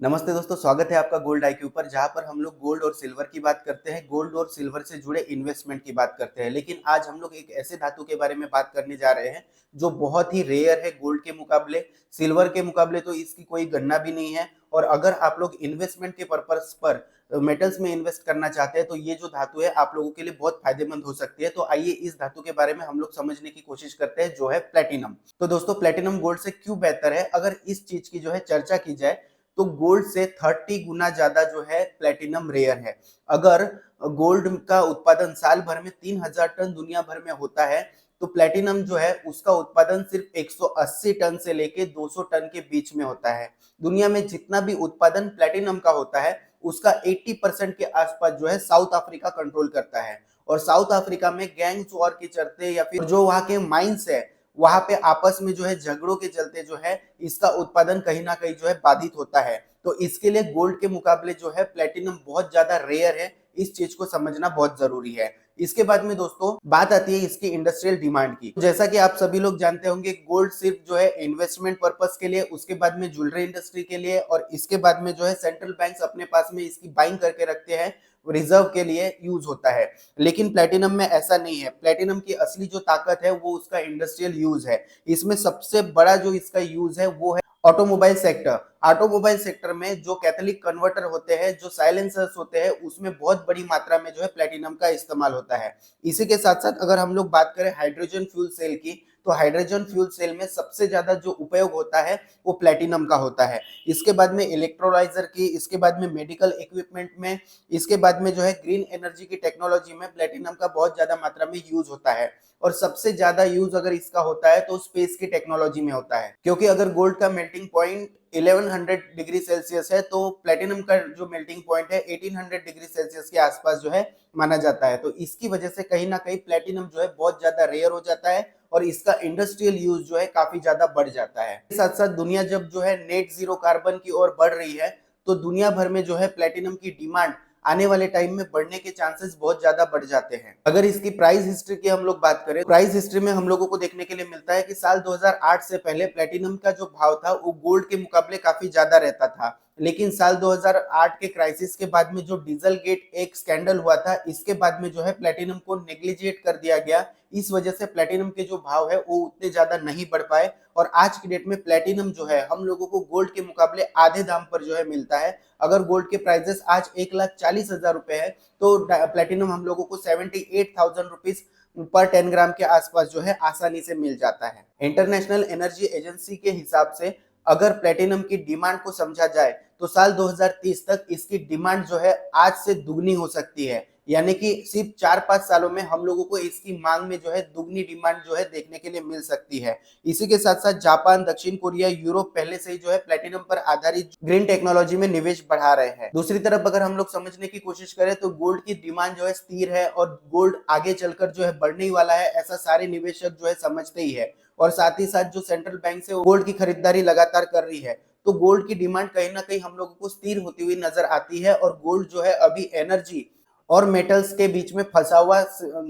नमस्ते दोस्तों, स्वागत है आपका गोल्ड आईक्यू पर, जहां पर हम लोग गोल्ड और सिल्वर की बात करते हैं, गोल्ड और सिल्वर से जुड़े इन्वेस्टमेंट की बात करते हैं। लेकिन आज हम लोग एक ऐसे धातु के बारे में बात करने जा रहे हैं जो बहुत ही रेयर है गोल्ड के मुकाबले। सिल्वर के मुकाबले तो इसकी कोई गणना भी नहीं है। और अगर आप लोग इन्वेस्टमेंट के पर्पस पर मेटल्स में इन्वेस्ट करना चाहते हैं तो ये जो धातु है आप लोगों के लिए बहुत फायदेमंद हो सकती है। तो आइए इस धातु के बारे में हम लोग समझने की कोशिश करते हैं, जो है प्लेटिनम। तो दोस्तों, प्लेटिनम गोल्ड से क्यों बेहतर है? अगर इस चीज की जो है चर्चा की जाए तो गोल्ड से 30 गुना ज्यादा जो है प्लेटिनम रेयर है। अगर गोल्ड का उत्पादन साल भर में 3000 टन दुनिया भर में होता है, तो प्लेटिनम जो है उसका उत्पादन सिर्फ 180 टन से लेके 200 टन के बीच में होता है। दुनिया में जितना भी उत्पादन प्लेटिनम का होता है उसका 80% के आसपास जो है साउथ अफ्रीका कंट्रोल करता है। और साउथ अफ्रीका में गैंग्स वॉर के चलते या फिर जो वहां के माइंस है, वहां पे आपस में जो है झगड़ों के चलते जो है इसका उत्पादन कहीं ना कहीं जो है बाधित होता है। तो इसके लिए गोल्ड के मुकाबले जो है प्लेटिनम बहुत ज्यादा रेयर है। इस चीज को समझना बहुत जरूरी है। इसके बाद में दोस्तों बात आती है इसकी इंडस्ट्रियल डिमांड की। जैसा कि आप सभी लोग जानते होंगे, गोल्ड सिर्फ जो है इन्वेस्टमेंट पर्पस के लिए, उसके बाद में ज्वेलरी इंडस्ट्री के लिए, और इसके बाद में जो है सेंट्रल बैंक्स अपने पास में इसकी बाइंग करके रखते हैं, रिजर्व के लिए यूज होता है। लेकिन प्लेटिनम में ऐसा नहीं है। प्लेटिनम की असली जो ताकत है वो उसका इंडस्ट्रियल यूज है। इसमें सबसे बड़ा जो इसका यूज है वो है ऑटोमोबाइल सेक्टर। ऑटोमोबाइल सेक्टर में जो कैथोलिक कन्वर्टर होते हैं, जो साइलेंसर्स होते हैं, उसमें बहुत बड़ी मात्रा में जो है प्लेटिनम का इस्तेमाल होता है। इसी के साथ साथ अगर हम लोग बात करें हाइड्रोजन फ्यूल सेल की, तो हाइड्रोजन फ्यूल सेल में सबसे ज्यादा जो उपयोग होता है वो प्लेटिनम का होता है। इसके बाद में इलेक्ट्रोलाइजर की, इसके बाद में मेडिकल इक्विपमेंट में, इसके बाद में जो है ग्रीन एनर्जी की टेक्नोलॉजी में प्लेटिनम का बहुत ज्यादा मात्रा में यूज होता है। और सबसे ज्यादा यूज अगर इसका होता है तो स्पेस की टेक्नोलॉजी में होता है, क्योंकि अगर गोल्ड का मेल्टिंग पॉइंट 1100 डिग्री सेल्सियस है तो प्लेटिनम का जो मेल्टिंग पॉइंट है 1800 डिग्री सेल्सियस के आसपास जो है माना जाता है। तो इसकी वजह से कहीं ना कहीं प्लेटिनम जो है बहुत ज्यादा रेयर हो जाता है और इसका इंडस्ट्रियल यूज जो है काफी ज्यादा बढ़ जाता है। साथ साथ दुनिया जब जो है नेट जीरो कार्बन की ओर बढ़ रही है, तो दुनिया भर में जो है प्लेटिनम की डिमांड आने वाले टाइम में बढ़ने के चांसेस बहुत ज्यादा बढ़ जाते हैं। अगर इसकी प्राइस हिस्ट्री की हम लोग बात करें, प्राइस हिस्ट्री में हम लोगों को देखने के लिए मिलता है कि साल 2008 से पहले प्लेटिनम का जो भाव था वो गोल्ड के मुकाबले काफी ज्यादा रहता था। लेकिन साल 2008 के क्राइसिस के बाद में जो डीजल गेट एक स्कैंडल हुआ था, इसके बाद में जो है प्लेटिनम को नेग्लिजिएट कर दिया गया। इस वजह से प्लेटिनम के जो भाव है वो उतने ज्यादा नहीं बढ़ पाए और आज की डेट में प्लेटिनम जो है हम लोगों को गोल्ड के मुकाबले आधे दाम पर जो है मिलता है। अगर गोल्ड के प्राइसेस आज 1,40,000 रुपए है तो प्लेटिनम हम लोगों को 78,000 रुपीज पर 10 ग्राम के आसपास जो है आसानी से मिल जाता है। इंटरनेशनल एनर्जी एजेंसी के हिसाब से अगर प्लेटिनम की डिमांड को समझा जाए तो साल 2030 तक इसकी डिमांड जो है आज से दुगनी हो सकती है। यानी कि सिर्फ 4-5 सालों में हम लोगों को इसकी मांग में जो है दुगनी डिमांड जो है देखने के लिए मिल सकती है। इसी के साथ साथ जापान, दक्षिण कोरिया, यूरोप पहले से ही जो है प्लेटिनम पर आधारित ग्रीन टेक्नोलॉजी में निवेश बढ़ा रहे हैं। दूसरी तरफ अगर हम लोग समझने की कोशिश करें तो गोल्ड की डिमांड जो है स्थिर है और गोल्ड आगे चलकर जो है बढ़ने ही वाला है, ऐसा सारे निवेशक जो है समझते ही है। और साथ ही साथ जो सेंट्रल बैंक से गोल्ड की खरीदारी लगातार कर रही है, तो गोल्ड की डिमांड कहीं ना कहीं हम लोगों को स्थिर होती हुई नजर आती है। और गोल्ड जो है अभी एनर्जी और मेटल्स के बीच में फंसा हुआ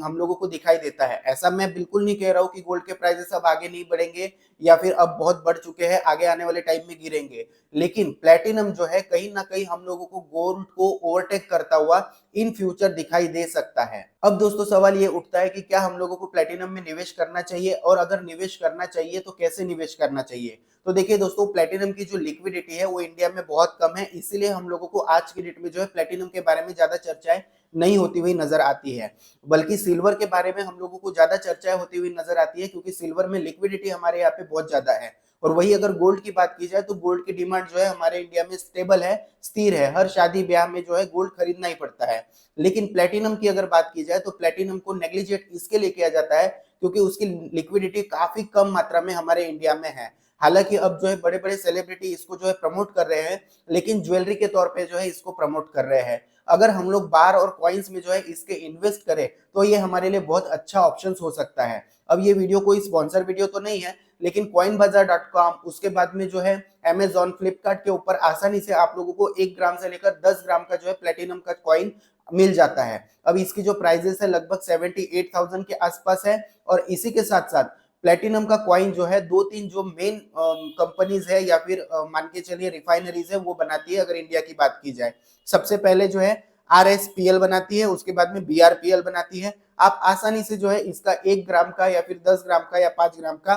हम लोगों को दिखाई देता है। ऐसा मैं बिल्कुल नहीं कह रहा हूं कि गोल्ड के प्राइसेस अब आगे नहीं बढ़ेंगे या फिर अब बहुत बढ़ चुके हैं, आगे आने वाले टाइम में गिरेंगे। लेकिन प्लेटिनम जो है कहीं ना कहीं हम लोगों को गोल्ड को ओवरटेक करता हुआ इन फ्यूचर दिखाई दे सकता है। अब दोस्तों सवाल ये उठता है कि क्या हम लोगों को प्लेटिनम में निवेश करना चाहिए, और अगर निवेश करना चाहिए तो कैसे निवेश करना चाहिए? तो देखिए दोस्तों, प्लेटिनम की जो लिक्विडिटी है वो इंडिया में बहुत कम है, इसीलिए हम लोगों को आज की डेट में जो है प्लेटिनम के बारे में ज्यादा चर्चाएं नहीं होती हुई नजर आती है। बल्कि सिल्वर के बारे में हम लोगों को ज्यादा चर्चाएं होती हुई नजर आती है, क्योंकि सिल्वर में लिक्विडिटी हमारे यहाँ पे बहुत ज्यादा है। और वही अगर गोल्ड की बात की जाए तो गोल्ड की डिमांड जो है हमारे इंडिया में स्टेबल है, स्थिर है, हर शादी ब्याह में जो है गोल्ड खरीदना ही पड़ता है। लेकिन प्लेटिनम की अगर बात की जाए तो प्लेटिनम को नेग्लिजेट इसके लिए किया जाता है क्योंकि उसकी लिक्विडिटी काफी कम मात्रा में हमारे इंडिया में है। हालांकि अब जो है बड़े बड़े सेलिब्रिटी इसको जो है प्रमोट कर रहे हैं, लेकिन ज्वेलरी के तौर पे जो है इसको प्रमोट कर रहे हैं। अगर हम लोग बार और कॉइन्स में जो है इसके इन्वेस्ट करें तो ये हमारे लिए बहुत अच्छा ऑप्शन हो सकता है। अब ये वीडियो कोई स्पॉन्सर वीडियो तो नहीं है, लेकिन coinbazaar.com, उसके बाद में जो है Amazon, फ्लिपकार्ट के ऊपर आसानी से आप लोगों को 1 ग्राम से लेकर 10 ग्राम का जो है प्लेटिनम का कॉइन मिल जाता है। अब इसकी जो प्राइजेस है लगभग 78,000 के आसपास है। और इसी के साथ साथ प्लेटिनम का कॉइन जो है दो तीन जो मेन कंपनीज है या फिर मान के चलिए रिफाइनरीज है वो बनाती है। अगर इंडिया की बात की जाए, सबसे पहले जो है RSPL बनाती है, उसके बाद में BRPL बनाती है। आप आसानी से जो है इसका 1 ग्राम का या फिर 10 ग्राम का या 5 ग्राम का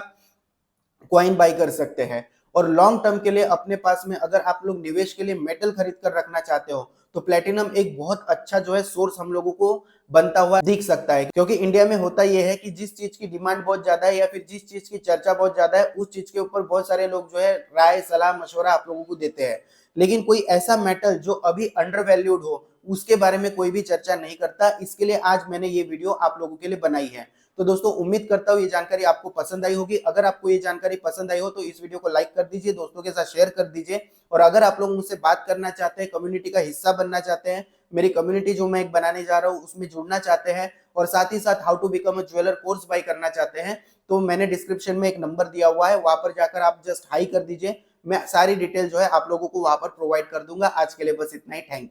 कॉइन बाई कर सकते हैं। और लॉन्ग टर्म के लिए अपने पास में अगर आप लोग निवेश के लिए मेटल खरीद कर रखना चाहते हो तो प्लेटिनम एक बहुत अच्छा जो है सोर्स हम लोगों को बनता हुआ दिख सकता है। क्योंकि इंडिया में होता यह है कि जिस चीज की डिमांड बहुत ज्यादा है या फिर जिस चीज की चर्चा बहुत ज्यादा है उस चीज के ऊपर बहुत सारे लोग जो है राय सलाह मशवरा आप लोगों को देते हैं, लेकिन कोई ऐसा मेटल जो अभी अंडर वैल्यूड हो उसके बारे में कोई भी चर्चा नहीं करता। इसके लिए आज मैंने ये वीडियो आप लोगों के लिए बनाई है। तो दोस्तों उम्मीद करता हूँ ये जानकारी आपको पसंद आई होगी। अगर आपको ये जानकारी पसंद आई हो तो इस वीडियो को लाइक कर दीजिए, दोस्तों के साथ शेयर कर दीजिए। और अगर आप लोग मुझसे बात करना चाहते हैं, कम्युनिटी का हिस्सा बनना चाहते हैं, मेरी कम्युनिटी जो मैं एक बनाने जा रहा हूँ उसमें जुड़ना चाहते हैं और साथ ही साथ how to become a jeweller course buy करना चाहते हैं, तो मैंने डिस्क्रिप्शन में एक नंबर दिया हुआ है, वहां पर जाकर आप जस्ट हाई कर दीजिए। मैं सारी डिटेल जो है आप लोगों को वहां पर प्रोवाइड कर दूंगा। आज के लिए बस इतना ही। Thank you.